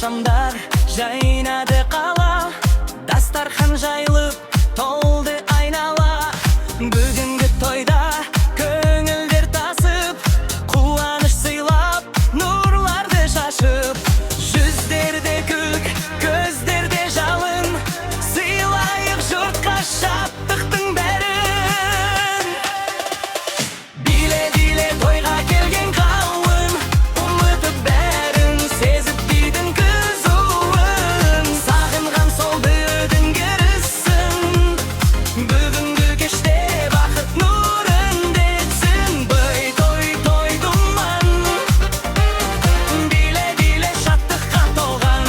şamдар жайнады қала, дастархан жайылып толды айнала. Бүгінгі тойда көңілдер тасып, қуаныш сыйлап, нұрларды шашып. Жүздерде күлк, көздерде жалын, сыйлайық жұртқа шаттықтың бәрін. Биле-биле тойға келген қауым, ұмытып бәрін, сезіп бидің қызуын. Сағынған сол бидің керісін, бүгінгі кеште бақыт нұрын детсін. Бой той той думан, биле-биле шаттыққа толған.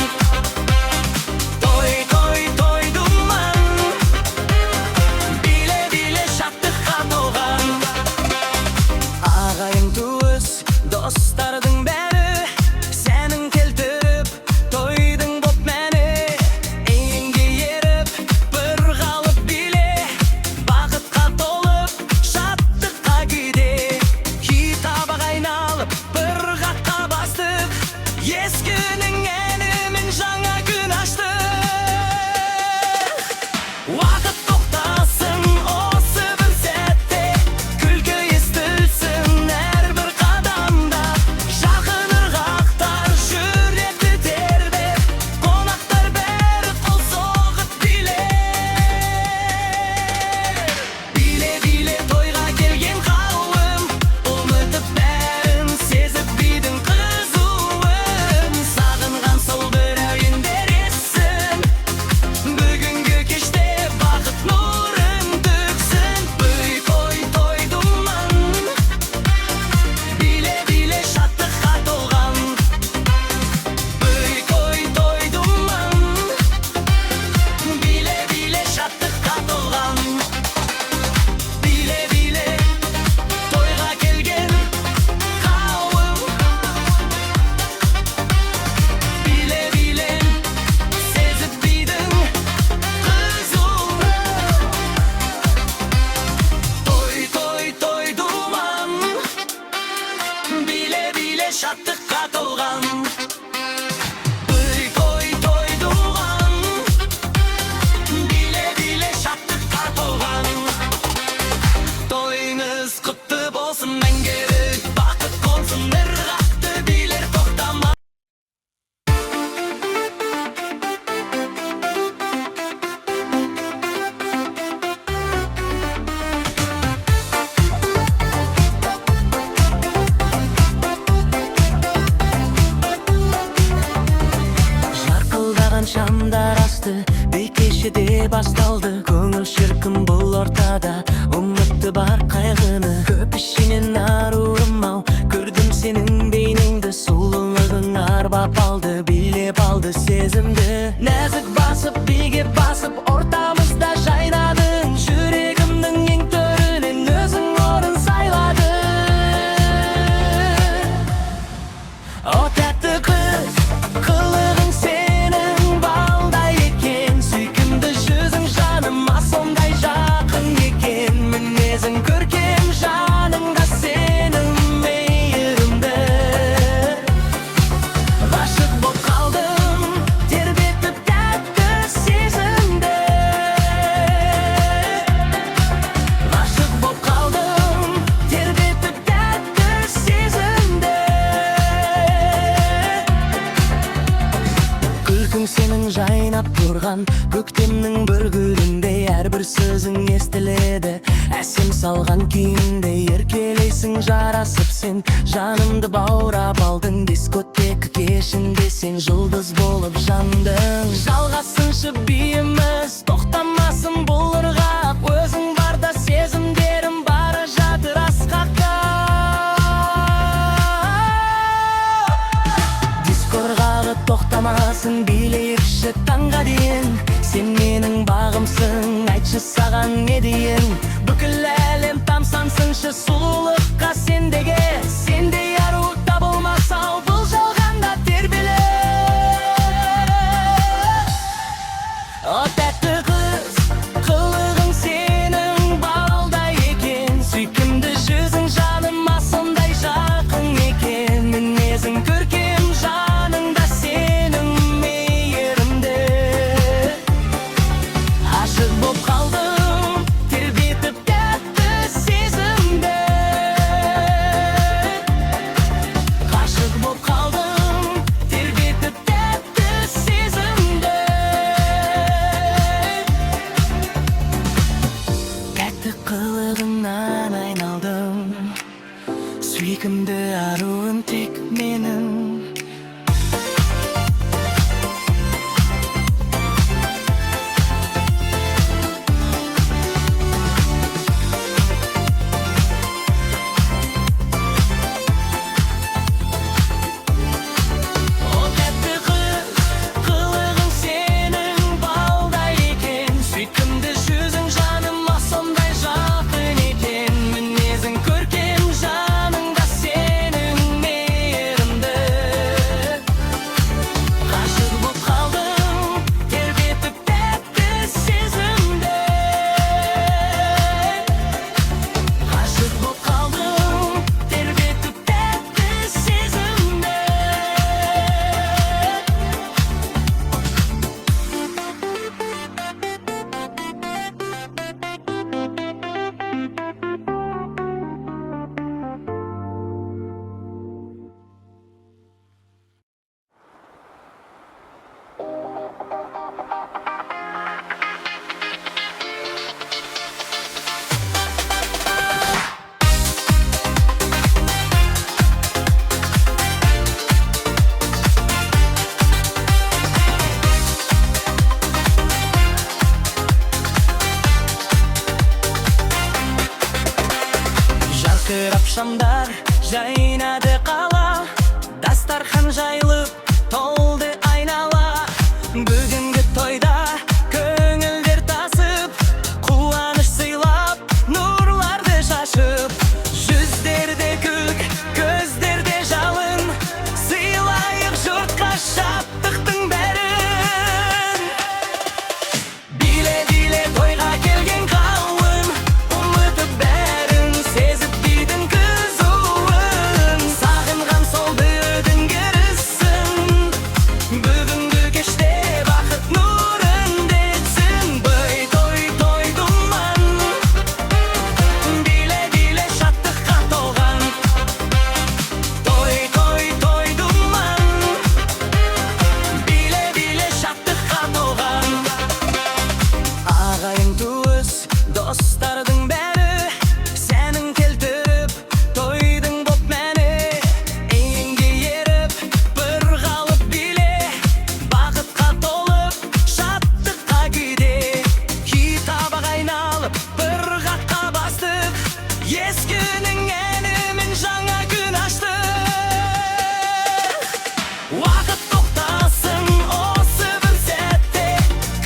Той той той думан, биле-биле шаттыққа толған. Ағайын туыс, достардың бәрі, сәнің келтіріп, тойдың боп мәні. Әйінге еріп, бір қалып биле, бақытқа толып, шаттыққа күйде. Күй табақ айналып, бір қатқа бастық, ескінің әнімен жаңа күн аштық. Уақыт тоқтасын осы бір сәтте, күлкі естілсін әрбір қадамда. Жақын ырғақтар жүректі тербеп, қонақтар бәрі қол соғып билер. Биле-биле тойға келген қауым, ұмытып бәрін, сезіп бидің қызуын. Сағынған сол бір әуендер ессін, бүгінгі кеште бақыт нұрын төксін. Бүй той той думан, биле-биле шаттыққа толған. Бүй той той думан, биле-биле шаттыққа толған. Биле-биле тойға келген қауым, биле-биле сезіп бидің қызуын. Той той той думан, биле-биле шаттыққа толған. Бүй той той думан, биле-биле шаттыққа толған. Тойыңыз құтты болсын мәңгілік, бақыт қонсын ырғақты билер тоқтамай. Жарқылдаған шамдар асты, үй кешіде басталды. Көңіл шіркін бұл ортада, ұмытты бар қайғыны. Көп ішінен арурым-ау, көрдім сенің бейнеңді. Сұлулығың арбап алды, билеп алды сезімді. Нәзік басып, биге басып, ортамызда жайнадың. Жүрегімнің ең төрінен өзің орын сайладың. О тәтті қыз, қылығың сенің балдай екен. Сүйкімді жүзің жаныма сондай жақын екен. Мінезің көркем, жаныңда сенің мейірімді. Ғашық боп қалдым, тербетіп тәтті сезімді. Ғашық боп қалдым, тербетіп тәтті сезімді. Күлкің сенің жайнап тұрған, көктемнің бір гүліндей. Әрбір сөзің естіледі, әсем салған күйінде. Еркелейсің жарасып сен, жанымды баурап алдың. Дискотека кешінде сен жұлдыз болып жандың. Жалғасыншы биіміз, тоқтамасын бұл ырғақ. Өзің барда сезімдерім бара жатыр асқақтап. Дискорғағы тоқтамасын, билейікші таңға дейін. Сен менің бағымсың, айтшы саған не дейін. Бүкіл әлем тамсансыншы сұлулыққа сендеге. Сендей ару табылмас-ау бұл жалғанда тербеле. О тәтті қыз, қылығың сенің балдай екен. Сүйкімді жүзің жаныма сондай жақын екен. Мінезің көркем, жаныңда сенің akşamlar jaynadı qala, dastarxan jayılıp toldu aynala. Бүгінгі тойда көңілдер тасып, қуаныш сыйлап, нұрларды шашып, жүздерде күлк, көздерде жалын, сыйлайық жұртқа шаттықтың бәрін. Биле-биле тойға келген қауым, ұмытып бәрін, сезіп бидің қызуын, сағынған сол бидің керісін. Бүгінгі кеште бақыт нұрын детсін, бой той той думан, биле-биле шаттыққа толған. Той той той думан, биле-биле шаттыққа толған. Ағайын туыс, достардың бәрі, сәнің келтіріп, тойдың боп мәні. Еңге еріп, бір қалып биле, бақытқа толып, шаттыққа күйде. Күй табақ айналып, бір қаққа бастық, ескінің әнімен жаңа күн аштық. Уақыт тоқтасын осы бір сәтте,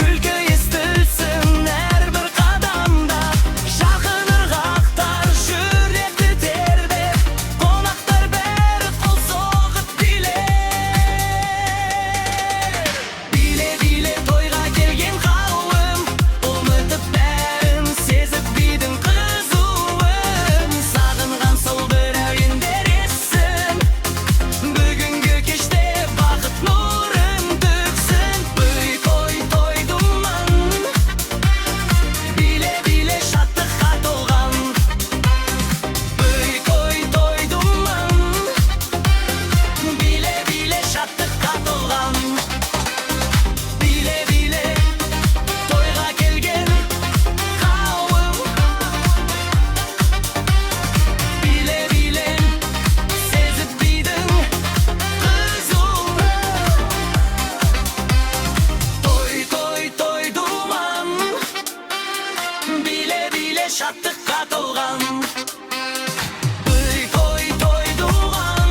күлкі естілсін әрбір қадамда. Жақын ырғақтар жүректі тербеп, қонақтар бәрі қол соғып билер. Биле-биле тойға келген қауым, ұмытып бәрін, сезіп бидің қызуын, сағынған сол бір әуендер ессін. Бүгінгі кеште бақыт нұрын төксін, бүй той той думан, биле-биле шаттыққа толған. Бүй той той думан, биле-биле шаттыққа толған. Биле-биле тойға келген қауым, биле-биле сезіп бидің қызуын. Той той той думан, биле-биле шаттыққа толған. Бүй той той думан.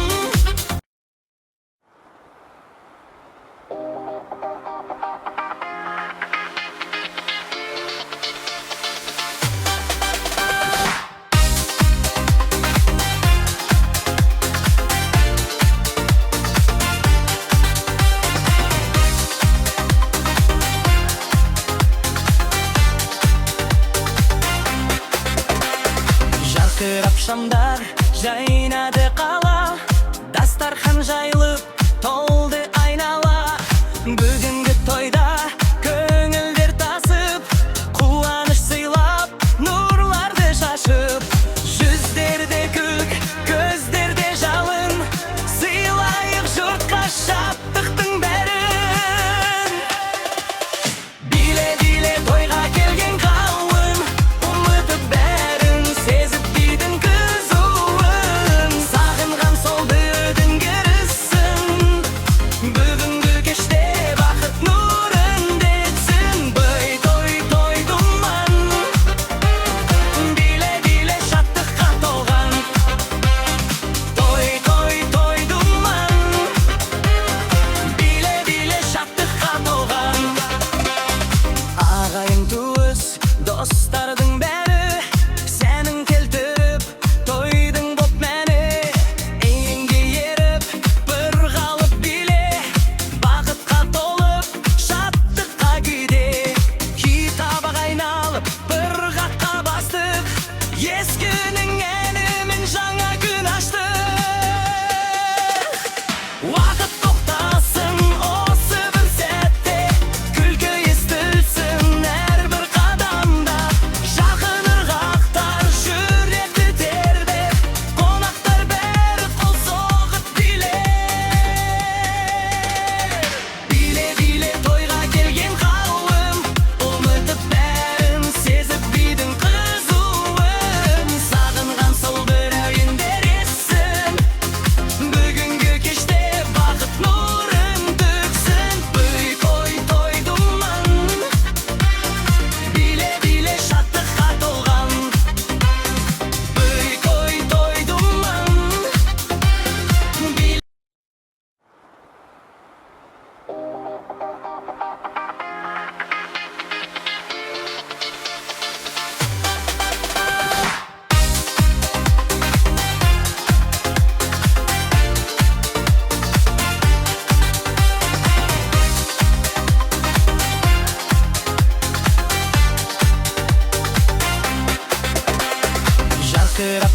Жарқырап шамдар жайнады қала, дастархан жайылып толды айнала. Бүгінгі тойда көңілдер тасып, қуаныш сыйлап, нұрларды шашып, жүздерде күлк, көздерде жалын, сыйлайық жұртқа шаттықтың бәрін. Биле-биле тойға келген қауым, ұмытып бәрін, сезіп бидің қызуын, сағынған сол бидің керісін.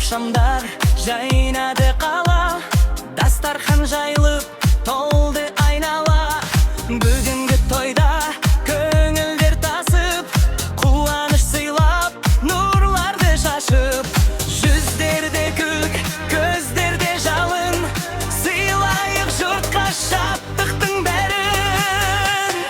şamдар жайнады қала, дастархан жайылып толды айнала. Бүгінгі тойда көңілдер тасып, қуаныш сыйлап, нұрларды шашып. Жүздерде күлк, көздерде жалын, сыйлайық жұртқа шаттықтың бәрін.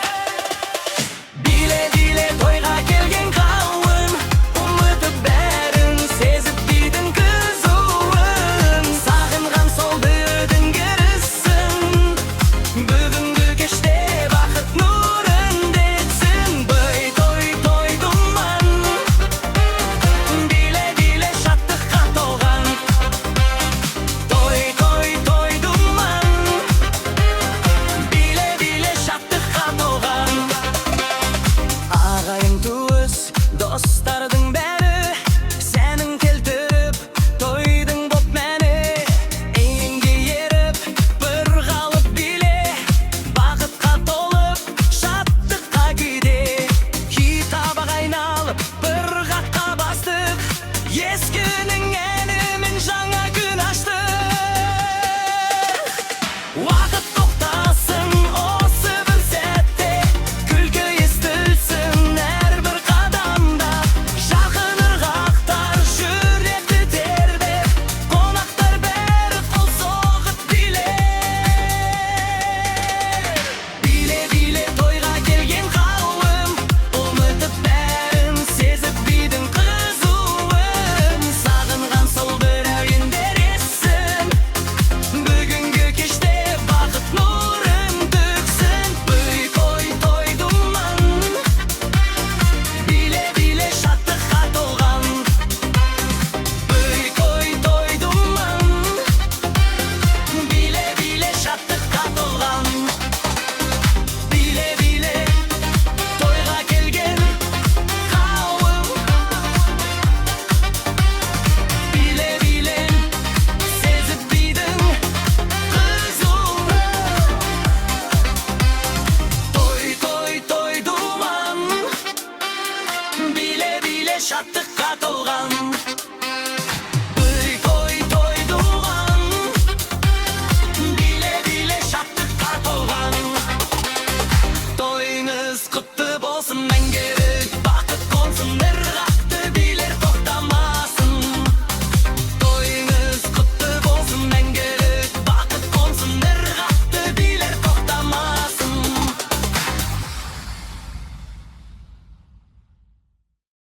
Биле-биле тойға келген қауым, ұмытып бәрін, сезіп бидің қызуын. Сағынған сол біреудің керісін, бүгінгі кеште бақыт нұрын детсін. Бой той той думан, биле-биле шаттыққа толған. Той той той думан, биле-биле шаттыққа толған. Ағайын туыс, достардың бәрі